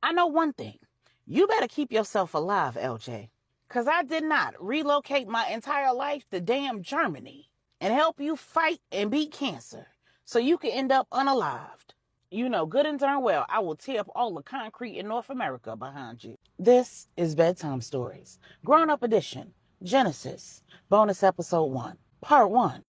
I know one thing. You better keep yourself alive, LJ. Because I did not relocate my entire life to damn Germany and help you fight and beat cancer so you can end up unalived. You know good and darn well I will tear up all the concrete in North America behind you. This is Bedtime Stories, Grownup Edition, Genesis, Bonus Episode 1, Part 1.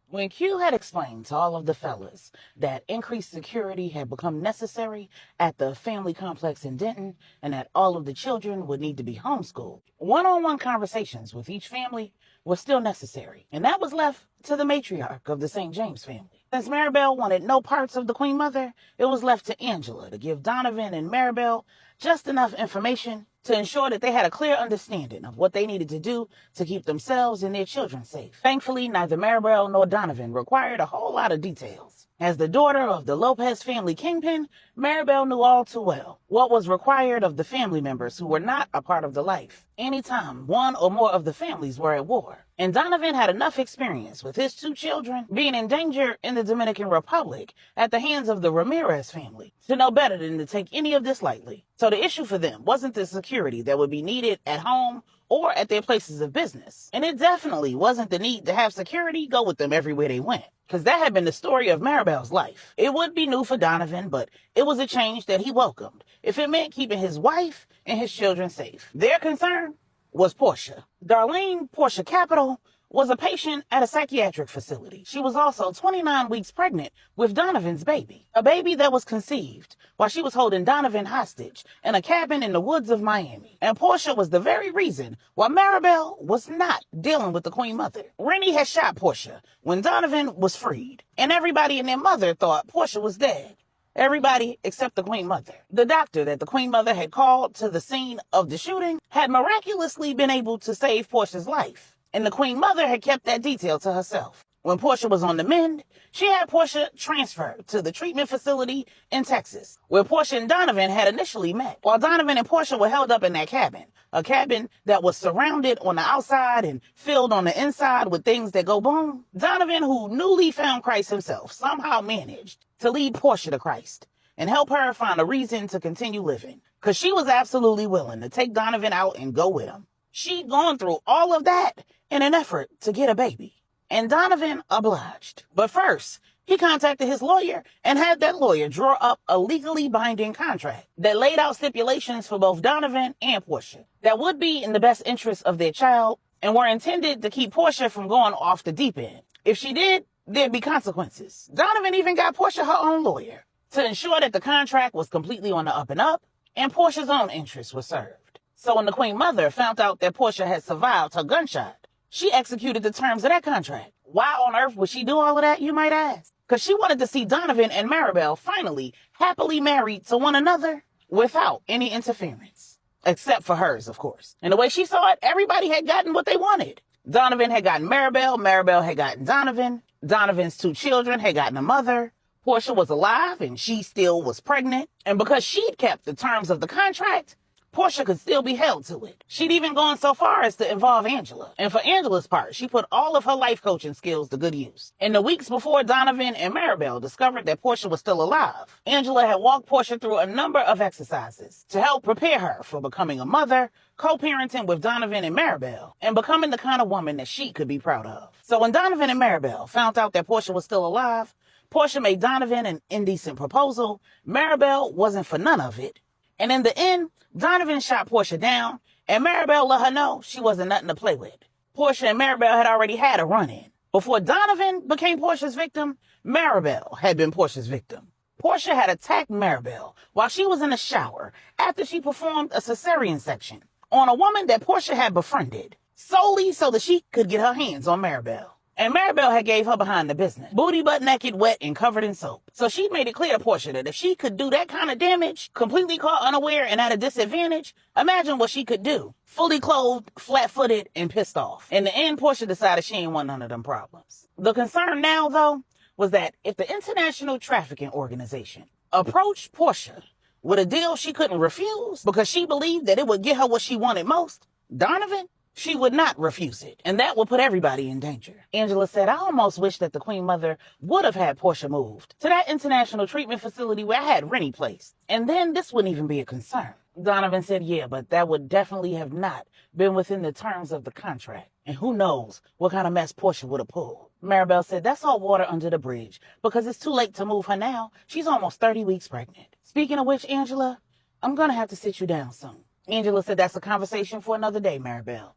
When Q had explained to all of the fellas that increased security had become necessary at the family complex in Denton and that all of the children would need to be homeschooled, one-on-one conversations with each family were still necessary, and that was left to the matriarch of the St. James family. Since Maribel wanted no parts of the Queen Mother, it was left to Angela to give Donovan and Maribel just enough information to ensure that they had a clear understanding of what they needed to do to keep themselves and their children safe. Thankfully, neither Maribel nor Donovan required a whole lot of details. As the daughter of the Lopez family kingpin, Maribel knew all too well what was required of the family members who were not a part of the life anytime one or more of the families were at war. And Donovan had enough experience with his 2 children being in danger in the Dominican Republic at the hands of the Ramirez family to know better than to take any of this lightly. So the issue for them wasn't the security that would be needed at home or at their places of business. And it definitely wasn't the need to have security go with them everywhere they went, because that had been the story of Maribel's life. It would be new for Donovan, but it was a change that he welcomed if it meant keeping his wife and his children safe. Their concern was Portia. Darlene Portia Capital was a patient at a psychiatric facility. She was also 29 weeks pregnant with Donovan's baby, a baby that was conceived while she was holding Donovan hostage in a cabin in the woods of Miami. And Portia was the very reason why Maribel was not dealing with the Queen Mother. Rennie had shot Portia when Donovan was freed, and everybody and their mother thought Portia was dead. Everybody except the Queen Mother. The doctor that the Queen Mother had called to the scene of the shooting had miraculously been able to save Portia's life, and the Queen Mother had kept that detail to herself. When Portia was on the mend, she had Portia transferred to the treatment facility in Texas, where Portia and Donovan had initially met. While Donovan and Portia were held up in that cabin, a cabin that was surrounded on the outside and filled on the inside with things that go boom, Donovan, who newly found Christ himself, somehow managed to lead Portia to Christ and help her find a reason to continue living, because she was absolutely willing to take Donovan out and go with him. She'd gone through all of that in an effort to get a baby, and Donovan obliged. But first, he contacted his lawyer and had that lawyer draw up a legally binding contract that laid out stipulations for both Donovan and Portia that would be in the best interest of their child and were intended to keep Portia from going off the deep end. If she did, there'd be consequences. Donovan even got Portia her own lawyer to ensure that the contract was completely on the up and up and Portia's own interests were served. So when the Queen Mother found out that Portia had survived her gunshot, she executed the terms of that contract. Why on earth would she do all of that, you might ask? Because she wanted to see Donovan and Maribel finally happily married to one another without any interference. Except for hers, of course. And the way she saw it, everybody had gotten what they wanted. Donovan had gotten Maribel, Maribel had gotten Donovan, Donovan's 2 children had gotten a mother, Portia was alive and she still was pregnant, and because she'd kept the terms of the contract, Portia could still be held to it. She'd even gone so far as to involve Angela. And for Angela's part, she put all of her life coaching skills to good use. In the weeks before Donovan and Maribel discovered that Portia was still alive, Angela had walked Portia through a number of exercises to help prepare her for becoming a mother, co-parenting with Donovan and Maribel, and becoming the kind of woman that she could be proud of. So when Donovan and Maribel found out that Portia was still alive, Portia made Donovan an indecent proposal. Maribel wasn't for none of it. And in the end, Donovan shot Portia down, and Maribel let her know she wasn't nothing to play with. Portia and Maribel had already had a run-in. Before Donovan became Portia's victim, Maribel had been Portia's victim. Portia had attacked Maribel while she was in the shower after she performed a cesarean section on a woman that Portia had befriended, solely so that she could get her hands on Maribel. And Maribel had gave her behind the business, booty butt naked, wet, and covered in soap. So she made it clear to Portia that if she could do that kind of damage, completely caught unaware and at a disadvantage, imagine what she could do. Fully clothed, flat-footed, and pissed off. In the end, Portia decided she ain't want none of them problems. The concern now, though, was that if the International Trafficking Organization approached Portia with a deal she couldn't refuse because she believed that it would get her what she wanted most, Donovan, she would not refuse it, and that would put everybody in danger. Angela said, I almost wish that the Queen Mother would have had Portia moved to that international treatment facility where I had Rennie placed, and then this wouldn't even be a concern. Donovan said, yeah, but that would definitely have not been within the terms of the contract, and who knows what kind of mess Portia would have pulled. Maribel said, that's all water under the bridge, because it's too late to move her now. She's almost 30 weeks pregnant. Speaking of which, Angela, I'm going to have to sit you down soon. Angela said, that's a conversation for another day, Maribel.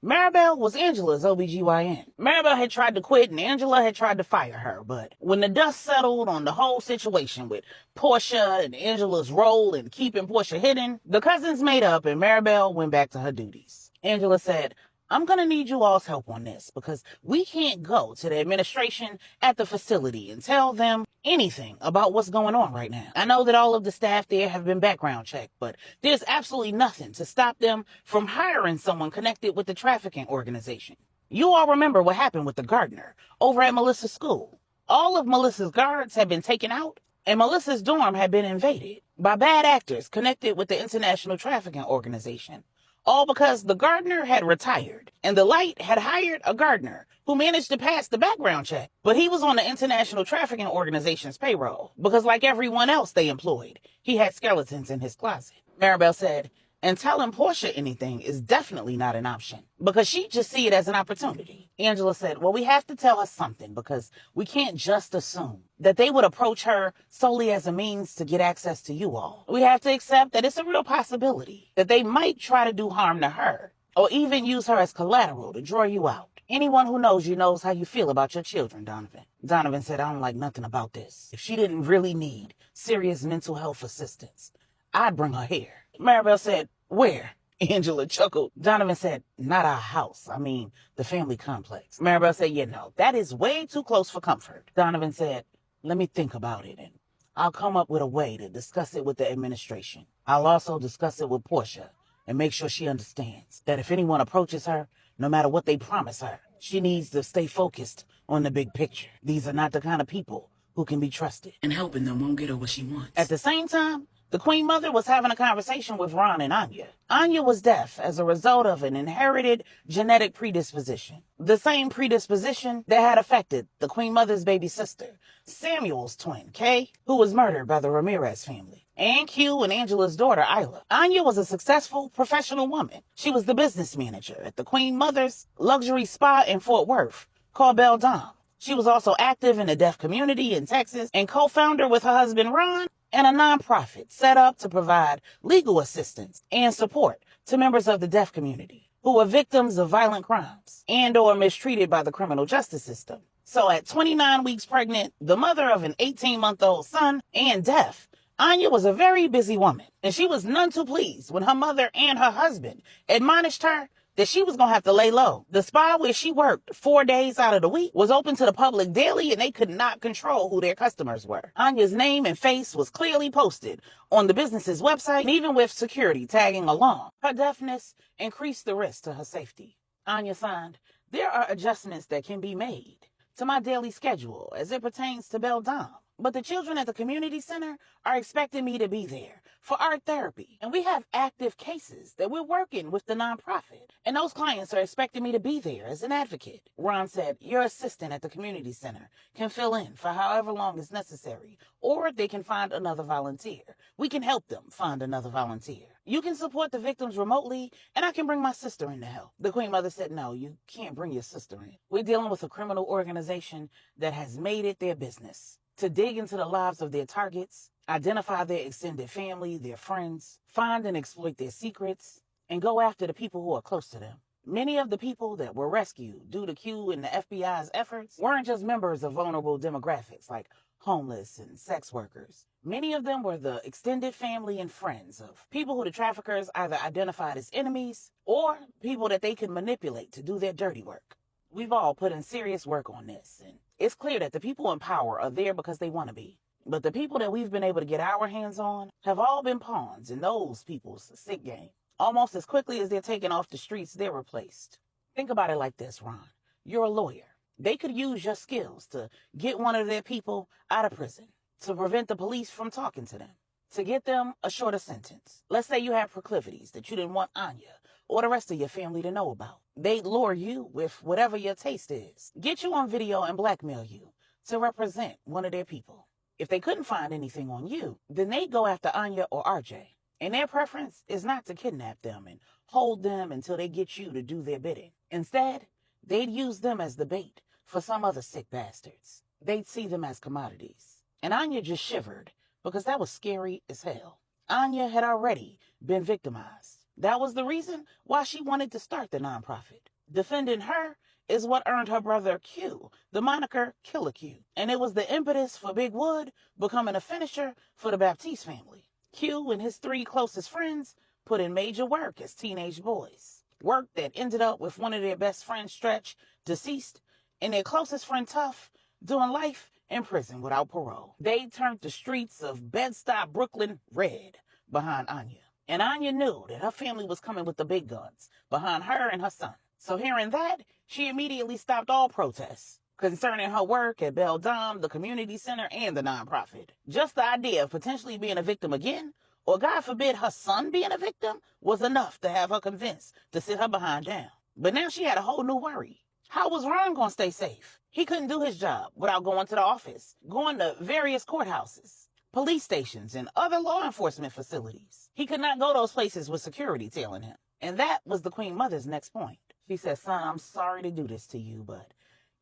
Maribel was Angela's OBGYN. Maribel had tried to quit and Angela had tried to fire her, but when the dust settled on the whole situation with Portia and Angela's role in keeping Portia hidden, the cousins made up and Maribel went back to her duties. Angela said, I'm going to need you all's help on this because we can't go to the administration at the facility and tell them anything about what's going on right now. I know that all of the staff there have been background checked, but there's absolutely nothing to stop them from hiring someone connected with the trafficking organization. You all remember what happened with the gardener over at Melissa's school. All of Melissa's guards had been taken out and Melissa's dorm had been invaded by bad actors connected with the international trafficking organization. All because the gardener had retired and the light had hired a gardener who managed to pass the background check. But he was on the international trafficking organization's payroll because like everyone else they employed, he had skeletons in his closet. Maribel said, and telling Portia anything is definitely not an option because she'd just see it as an opportunity. Angela said, well, we have to tell her something because we can't just assume that they would approach her solely as a means to get access to you all. We have to accept that it's a real possibility that they might try to do harm to her or even use her as collateral to draw you out. Anyone who knows you knows how you feel about your children, Donovan. Donovan said, I don't like nothing about this. If she didn't really need serious mental health assistance, I'd bring her here. Maribel said, where? Angela chuckled. Donovan said, not our house. I mean, the family complex. Maribel said, yeah, no, that is way too close for comfort. Donovan said, let me think about it and I'll come up with a way to discuss it with the administration. I'll also discuss it with Portia and make sure she understands that if anyone approaches her, no matter what they promise her, she needs to stay focused on the big picture. These are not the kind of people who can be trusted, and helping them won't get her what she wants. At the same time, the Queen Mother was having a conversation with Ron and Anya. Anya was deaf as a result of an inherited genetic predisposition. The same predisposition that had affected the Queen Mother's baby sister, Samuel's twin, Kay, who was murdered by the Ramirez family, and Q and Angela's daughter, Isla. Anya was a successful professional woman. She was the business manager at the Queen Mother's luxury spa in Fort Worth called Bedtime. She was also active in the deaf community in Texas and co-founder with her husband, Ron, and a nonprofit set up to provide legal assistance and support to members of the deaf community who were victims of violent crimes and or mistreated by the criminal justice system. So at 29 weeks pregnant, the mother of an 18-month-old son and deaf, Anya was a very busy woman, and she was none too pleased when her mother and her husband admonished her that she was going to have to lay low. The spa where she worked 4 days out of the week was open to the public daily, and they could not control who their customers were. Anya's name and face was clearly posted on the business's website, and even with security tagging along. Her deafness increased the risk to her safety. Anya signed, there are adjustments that can be made to my daily schedule as it pertains to Beldam. But the children at the community center are expecting me to be there for art therapy. And we have active cases that we're working with the nonprofit. And those clients are expecting me to be there as an advocate. Ron said, your assistant at the community center can fill in for however long is necessary, or they can find another volunteer. We can help them find another volunteer. You can support the victims remotely, and I can bring my sister in to help. The Queen Mother said, no, you can't bring your sister in. We're dealing with a criminal organization that has made it their business to dig into the lives of their targets, identify their extended family, their friends, find and exploit their secrets, and go after the people who are close to them. Many of the people that were rescued due to Q and the FBI's efforts weren't just members of vulnerable demographics like homeless and sex workers. Many of them were the extended family and friends of people who the traffickers either identified as enemies or people that they could manipulate to do their dirty work. We've all put in serious work on this, and it's clear that the people in power are there because they want to be. But the people that we've been able to get our hands on have all been pawns in those people's sick game. Almost as quickly as they're taken off the streets, they're replaced. Think about it like this, Ron. You're a lawyer. They could use your skills to get one of their people out of prison, to prevent the police from talking to them, to get them a shorter sentence. Let's say you have proclivities that you didn't want Anya or the rest of your family to know about. They'd lure you with whatever your taste is, get you on video and blackmail you to represent one of their people. If they couldn't find anything on you, then they'd go after Anya or RJ. And their preference is not to kidnap them and hold them until they get you to do their bidding. Instead, they'd use them as the bait for some other sick bastards. They'd see them as commodities. And Anya just shivered because that was scary as hell. Anya had already been victimized. That was the reason why she wanted to start the nonprofit. Defending her is what earned her brother Q the moniker Killer Q. And it was the impetus for Big Wood becoming a finisher for the Baptiste family. Q and his 3 closest friends put in major work as teenage boys. Work that ended up with one of their best friends, Stretch, deceased, and their closest friend, Tough, doing life in prison without parole. They turned the streets of Bed-Stuy, Brooklyn, red behind Anya. And Anya knew that her family was coming with the big guns behind her and her son. So hearing that, she immediately stopped all protests concerning her work at Bedtime, the community center, and the nonprofit. Just the idea of potentially being a victim again, or God forbid her son being a victim, was enough to have her convinced to sit her behind down. But now she had a whole new worry. How was Ron going to stay safe? He couldn't do his job without going to the office, going to various courthouses, police stations, and other law enforcement facilities. He could not go those places with security tailing him. And that was the Queen Mother's next point. She said, son, I'm sorry to do this to you, but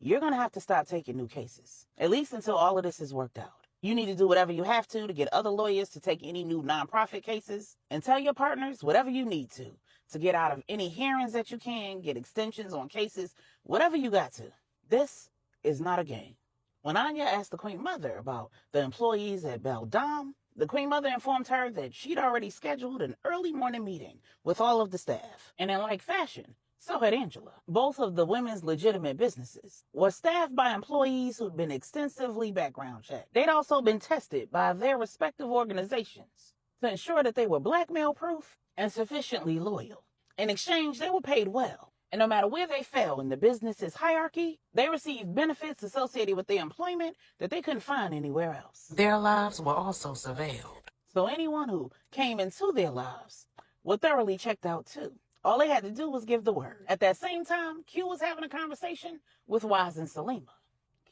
you're going to have to stop taking new cases, at least until all of this is worked out. You need to do whatever you have to get other lawyers to take any new nonprofit cases, and tell your partners whatever you need to get out of any hearings that you can, get extensions on cases, whatever you got to. This is not a game. When Anya asked the Queen Mother about the employees at Bedtime, the Queen Mother informed her that she'd already scheduled an early morning meeting with all of the staff. And in like fashion, so had Angela. Both of the women's legitimate businesses were staffed by employees who'd been extensively background checked. They'd also been tested by their respective organizations to ensure that they were blackmail-proof and sufficiently loyal. In exchange, they were paid well. And no matter where they fell in the business's hierarchy, they received benefits associated with their employment that they couldn't find anywhere else. Their lives were also surveilled. So anyone who came into their lives were thoroughly checked out too. All they had to do was give the word. At that same time, Q was having a conversation with Wise and Salima.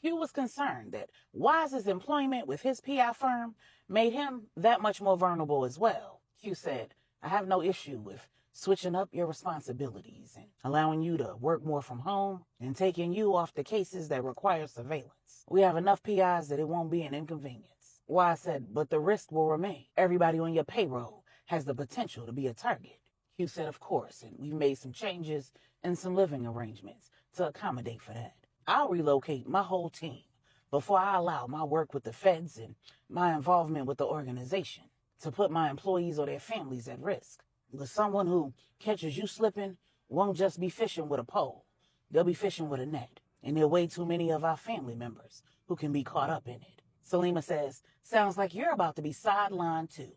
Q was concerned that Wise's employment with his PI firm made him that much more vulnerable as well. Q said, I have no issue with switching up your responsibilities and allowing you to work more from home and taking you off the cases that require surveillance. We have enough PIs that it won't be an inconvenience. Wise said, but the risk will remain. Everybody on your payroll has the potential to be a target. Q said, of course, and we've made some changes and some living arrangements to accommodate for that. I'll relocate my whole team before I allow my work with the feds and my involvement with the organization to put my employees or their families at risk. But someone who catches you slipping won't just be fishing with a pole. They'll be fishing with a net. And there are way too many of our family members who can be caught up in it. Salima says, sounds like you're about to be sidelined too.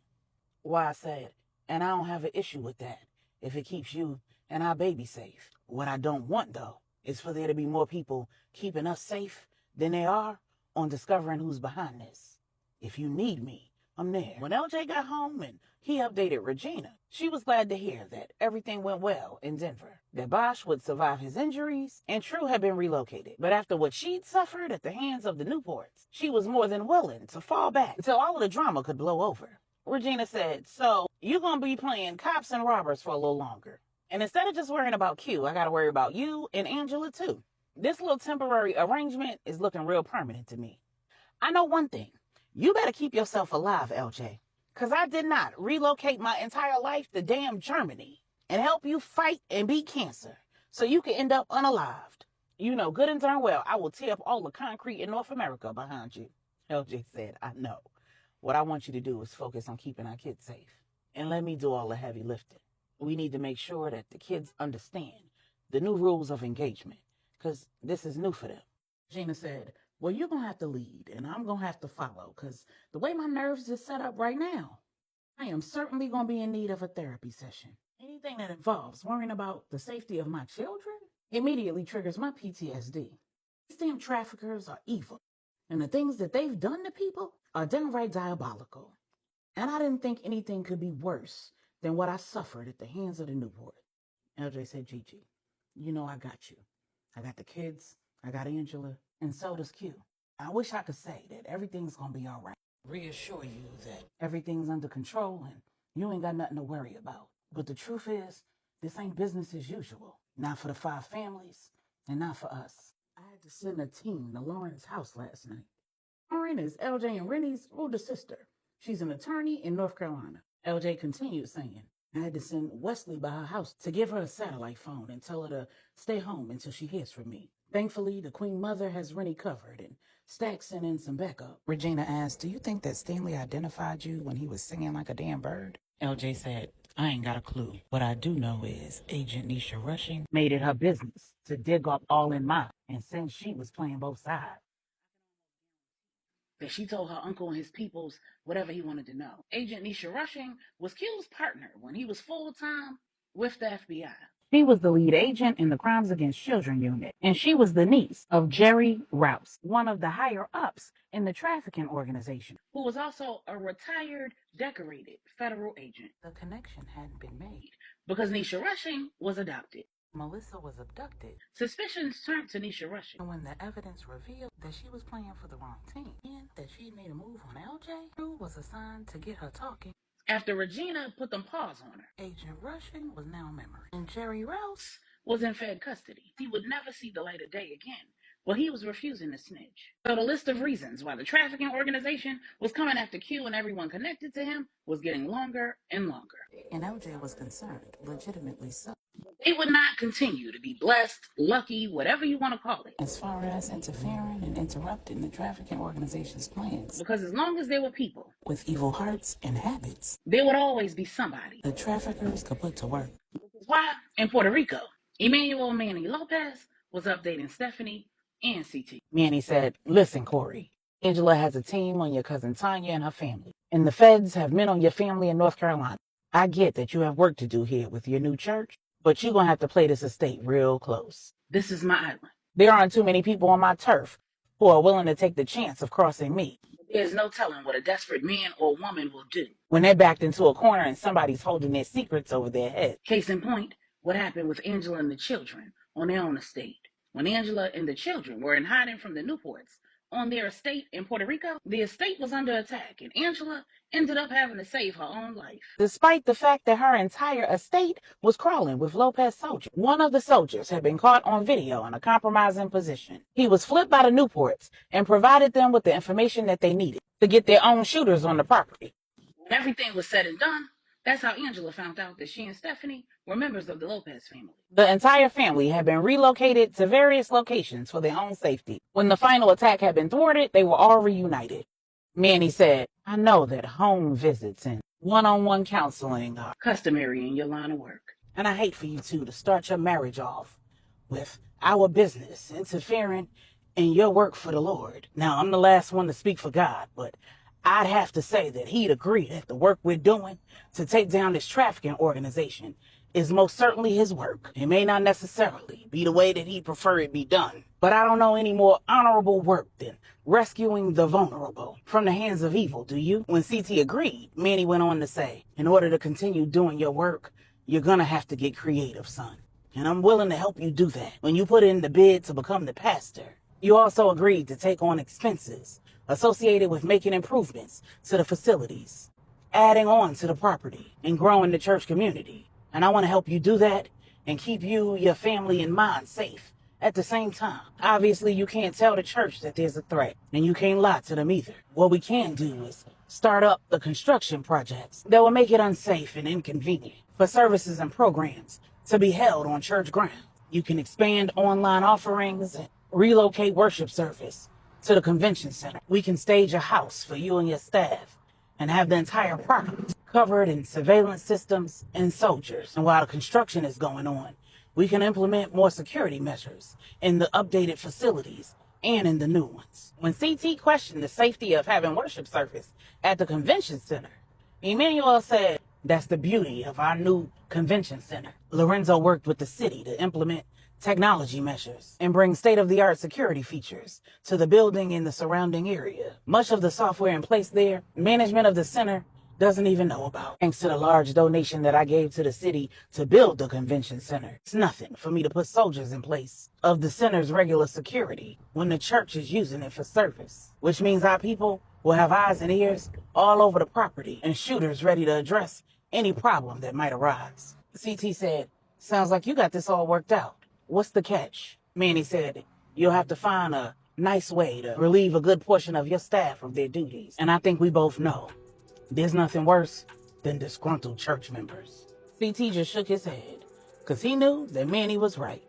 Wise said, and I don't have an issue with that if it keeps you and our baby safe. What I don't want, though, is for there to be more people keeping us safe than there are on discovering who's behind this. If you need me, I'm there. When LJ got home and he updated Regina, she was glad to hear that everything went well in Denver, that Bosch would survive his injuries, and True had been relocated. But after what she'd suffered at the hands of the Newports, she was more than willing to fall back until all of the drama could blow over. Regina said, so you're going to be playing cops and robbers for a little longer. And instead of just worrying about Q, I got to worry about you and Angela too. This little temporary arrangement is looking real permanent to me. I know one thing. You better keep yourself alive, LJ. Because I did not relocate my entire life to damn Germany and help you fight and beat cancer so you can end up unalived. You know good and darn well I will tear up all the concrete in North America behind you. LJ said, I know. What I want you to do is focus on keeping our kids safe and let me do all the heavy lifting. We need to make sure that the kids understand the new rules of engagement because this is new for them. Gina said, well, you're going to have to lead and I'm going to have to follow because the way my nerves is set up right now, I am certainly going to be in need of a therapy session. Anything that involves worrying about the safety of my children immediately triggers my PTSD. These damn traffickers are evil and the things that they've done to people are downright diabolical. And I didn't think anything could be worse than what I suffered at the hands of the Newport. LJ said, Gigi, you know I got you. I got the kids, I got Angela, and so does Q. I wish I could say that everything's gonna be all right. Reassure you that everything's under control and you ain't got nothing to worry about. But the truth is, this ain't business as usual. Not for the five families, and not for us. I had to send a team to Lauren's house last night. Lauren is LJ and Rennie's older sister. She's an attorney in North Carolina. LJ continued saying, I had to send Wesley by her house to give her a satellite phone and tell her to stay home until she hears from me. Thankfully, the Queen Mother has Rennie covered and Stack sent in some backup. Regina asked, do you think that Stanley identified you when he was singing like a damn bird? LJ said, I ain't got a clue. What I do know is Agent Nisha Rushing made it her business to dig up all in mine. And since she was playing both sides, that she told her uncle and his peoples whatever he wanted to know. Agent Nisha Rushing was Q's partner when he was full-time with the FBI. She was the lead agent in the Crimes Against Children unit, and she was the niece of Jerry Rouse, one of the higher-ups in the trafficking organization, who was also a retired, decorated federal agent. The connection hadn't been made because Nisha Rushing was adopted. Melissa was abducted. Suspicions turned to Nisha Rushing. And when the evidence revealed that she was playing for the wrong team and that she had made a move on LJ, Drew was assigned to get her talking. After Regina put them paws on her, Agent Rushing was now a memory. And Jerry Rouse was in Fed custody. He would never see the light of day again, but he was refusing to snitch. So the list of reasons why the trafficking organization was coming after Q and everyone connected to him was getting longer and longer. And LJ was concerned, legitimately so. They would not continue to be blessed, lucky, whatever you want to call it, as far as interfering and interrupting the trafficking organization's plans. Because as long as there were people with evil hearts and habits, there would always be somebody the traffickers could put to work. Why, in Puerto Rico, Emmanuel Manny Lopez was updating Stephanie and CT. Manny said, listen, Corey, Angela has a team on your cousin Tanya and her family, and the feds have men on your family in North Carolina. I get that you have work to do here with your new church, but you're going to have to play this estate real close. This is my island. There aren't too many people on my turf who are willing to take the chance of crossing me. There's no telling what a desperate man or woman will do when they're backed into a corner and somebody's holding their secrets over their head. Case in point, what happened with Angela and the children on their own estate. When Angela and the children were in hiding from the Newports on their estate in Puerto Rico, the estate was under attack, and Angela ended up having to save her own life. Despite the fact that her entire estate was crawling with Lopez soldiers. One of the soldiers had been caught on video in a compromising position. He was flipped by the Newports and provided them with the information that they needed to get their own shooters on the property. When everything was said and done, that's how Angela found out that she and Stephanie were members of the Lopez family. The entire family had been relocated to various locations for their own safety. When the final attack had been thwarted, they were all reunited. Manny said, I know that home visits and one-on-one counseling are customary in your line of work. And I hate for you two to start your marriage off with our business interfering in your work for the Lord. Now, I'm the last one to speak for God, but I'd have to say that he'd agree that the work we're doing to take down this trafficking organization is most certainly his work. It may not necessarily be the way that he'd prefer it be done, but I don't know any more honorable work than rescuing the vulnerable from the hands of evil, do you? When CT agreed, Manny went on to say, in order to continue doing your work, you're gonna have to get creative, son. And I'm willing to help you do that. When you put in the bid to become the pastor, you also agreed to take on expenses associated with making improvements to the facilities, adding on to the property, and growing the church community. And I want to help you do that and keep you, your family, and mine safe at the same time. Obviously, you can't tell the church that there's a threat, and you can't lie to them either. What we can do is start up the construction projects that will make it unsafe and inconvenient for services and programs to be held on church ground. You can expand online offerings and relocate worship service to the convention center. We can stage a house for you and your staff and have the entire property covered in surveillance systems and soldiers. And while the construction is going on, we can implement more security measures in the updated facilities and in the new ones. When CT questioned the safety of having worship service at the convention center, Emmanuel said, that's the beauty of our new convention center. Lorenzo worked with the city to implement technology measures and bring state-of-the-art security features to the building and the surrounding area. Much of the software in place there, management of the center, doesn't even know about. Thanks to the large donation that I gave to the city to build the convention center, it's nothing for me to put soldiers in place of the center's regular security when the church is using it for service, which means our people will have eyes and ears all over the property and shooters ready to address any problem that might arise. CT said, sounds like you got this all worked out. What's the catch? Manny said, you'll have to find a nice way to relieve a good portion of your staff of their duties. And I think we both know there's nothing worse than disgruntled church members. CT just shook his head, because he knew that Manny was right.